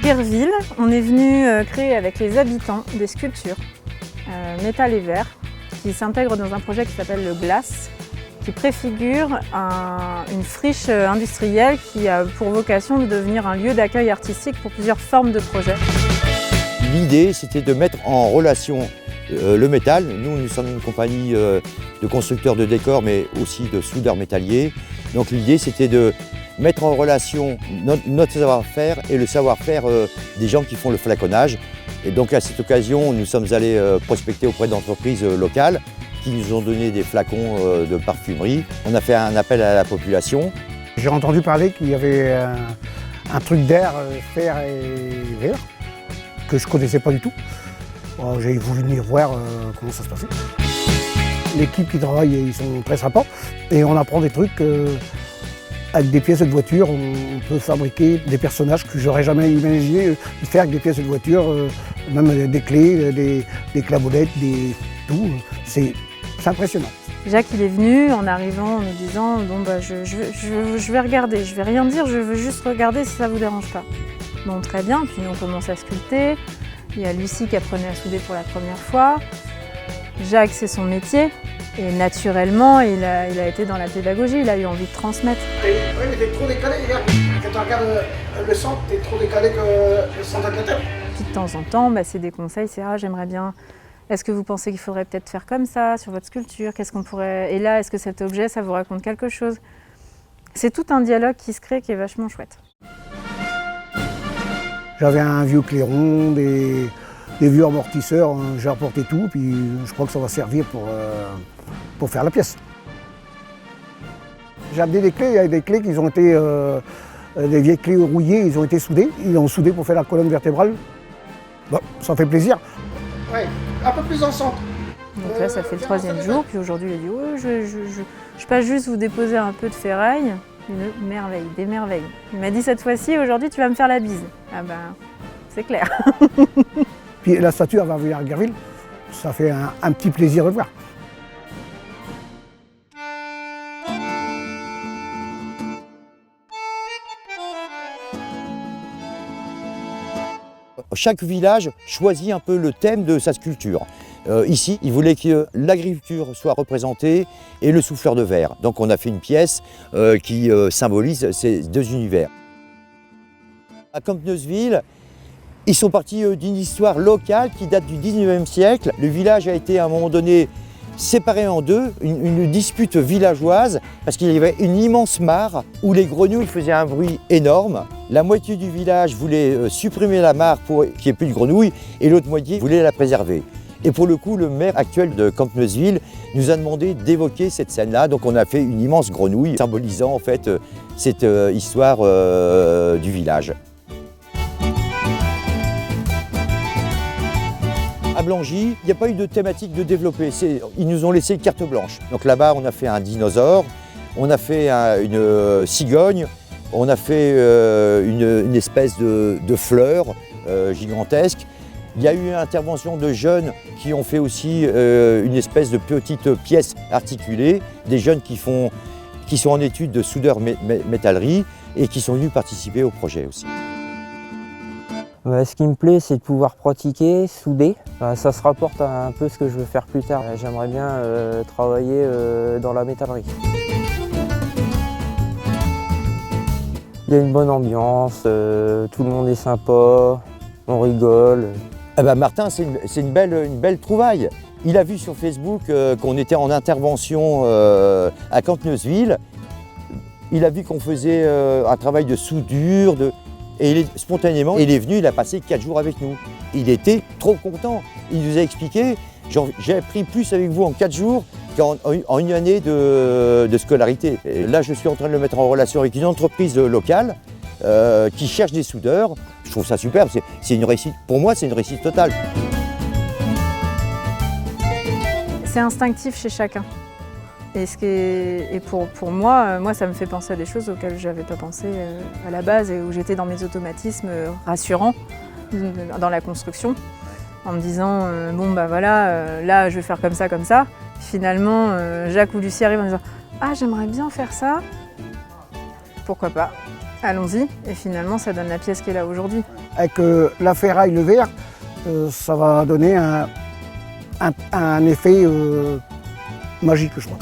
Guerville, on est venu créer avec les habitants des sculptures métal et verre qui s'intègrent dans un projet qui s'appelle le Glace, qui préfigure une friche industrielle qui a pour vocation de devenir un lieu d'accueil artistique pour plusieurs formes de projets. L'idée, c'était de mettre en relation le métal. Nous sommes une compagnie de constructeurs de décors, mais aussi de soudeurs métalliers. Donc l'idée, c'était de mettre en relation notre savoir-faire et le savoir-faire des gens qui font le flaconnage. Et donc à cette occasion, nous sommes allés prospecter auprès d'entreprises locales qui nous ont donné des flacons de parfumerie. On a fait un appel à la population. J'ai entendu parler qu'il y avait un truc d'air, fer et verre, que je ne connaissais pas du tout. J'ai voulu venir voir comment ça se passait. L'équipe qui travaille, ils sont très sympas et on apprend des trucs. Avec des pièces de voiture, on peut fabriquer des personnages que j'aurais jamais imaginé faire avec des pièces de voiture, même des clés, des claveaulettes, tout. C'est impressionnant. Jacques il est venu en arrivant en nous disant bon bah je vais regarder, je vais rien dire, je veux juste regarder si ça vous dérange pas. Bon très bien, puis on commence à sculpter. Il y a Lucie qui apprenait à souder pour la première fois. Jacques c'est son métier. Et naturellement, il a été dans la pédagogie, il a eu envie de transmettre. Oui, mais t'es trop décalé, regarde. Quand tu regardes le centre, t'es trop décalé que le centre de la tête. Puis de temps en temps, c'est des conseils, c'est j'aimerais bien. Est-ce que vous pensez qu'il faudrait peut-être faire comme ça sur votre sculpture? Qu'est-ce qu'on pourrait. Et là, est-ce que cet objet, ça vous raconte quelque chose? C'est tout un dialogue qui se crée qui est vachement chouette. J'avais un vieux clairon, des vieux amortisseurs, j'ai apporté tout, puis je crois que ça va servir pour faire la pièce. J'ai amené des clés, il y a des clés qui ont été, des vieilles clés rouillées, ils ont été soudées. Ils ont soudé pour faire la colonne vertébrale. Bon, ça fait plaisir. Ouais, un peu plus en centre. Donc là, ça fait le 3e jour, puis aujourd'hui, il a dit ouais, je passe juste vous déposer un peu de ferraille. Une merveille, des merveilles. Il m'a dit cette fois-ci, aujourd'hui, tu vas me faire la bise. Ah ben, c'est clair. Puis la statue, elle va venir à Guerville. Ça fait un petit plaisir de le voir. Chaque village choisit un peu le thème de sa sculpture. Ici, ils voulaient que l'agriculture soit représentée et le souffleur de verre. Donc on a fait une pièce qui symbolise ces deux univers. À Campneusville, ils sont partis d'une histoire locale qui date du 19e siècle. Le village a été à un moment donné séparé en deux, une dispute villageoise, parce qu'il y avait une immense mare où les grenouilles faisaient un bruit énorme. La moitié du village voulait supprimer la mare pour qu'il n'y ait plus de grenouilles, et l'autre moitié voulait la préserver. Et pour le coup, le maire actuel de Campneusville nous a demandé d'évoquer cette scène-là. Donc on a fait une immense grenouille, symbolisant en fait cette histoire du village. À Blangy, il n'y a pas eu de thématique de développer. Ils nous ont laissé carte blanche. Donc là-bas, on a fait un dinosaure, on a fait une cigogne, on a fait une espèce de fleur gigantesque. Il y a eu une intervention de jeunes qui ont fait aussi une espèce de petite pièce articulée, des jeunes qui sont en études de soudeur métallerie et qui sont venus participer au projet aussi. Ce qui me plaît, c'est de pouvoir pratiquer, souder. Ça se rapporte à un peu ce que je veux faire plus tard. J'aimerais bien travailler dans la métallerie. Il y a une bonne ambiance, tout le monde est sympa, on rigole. Eh ben Martin, c'est une belle trouvaille. Il a vu sur Facebook qu'on était en intervention à Campneusville. Il a vu qu'on faisait un travail de soudure, et spontanément, il est venu, il a passé 4 jours avec nous. Il était trop content. Il nous a expliqué, j'ai appris plus avec vous en 4 jours qu'en une année de scolarité. Et là, je suis en train de le mettre en relation avec une entreprise locale qui cherche des soudeurs. Je trouve ça superbe, c'est une réussite. Pour moi, c'est une réussite totale. C'est instinctif chez chacun. Et pour moi, ça me fait penser à des choses auxquelles je n'avais pas pensé à la base et où j'étais dans mes automatismes rassurants dans la construction, en me disant bon bah voilà, là je vais faire comme ça. Finalement, Jacques ou Lucie arrivent en disant ah j'aimerais bien faire ça, pourquoi pas, allons-y. Et finalement ça donne la pièce qui est là aujourd'hui. Avec la ferraille, le verre, ça va donner un effet magique, je crois.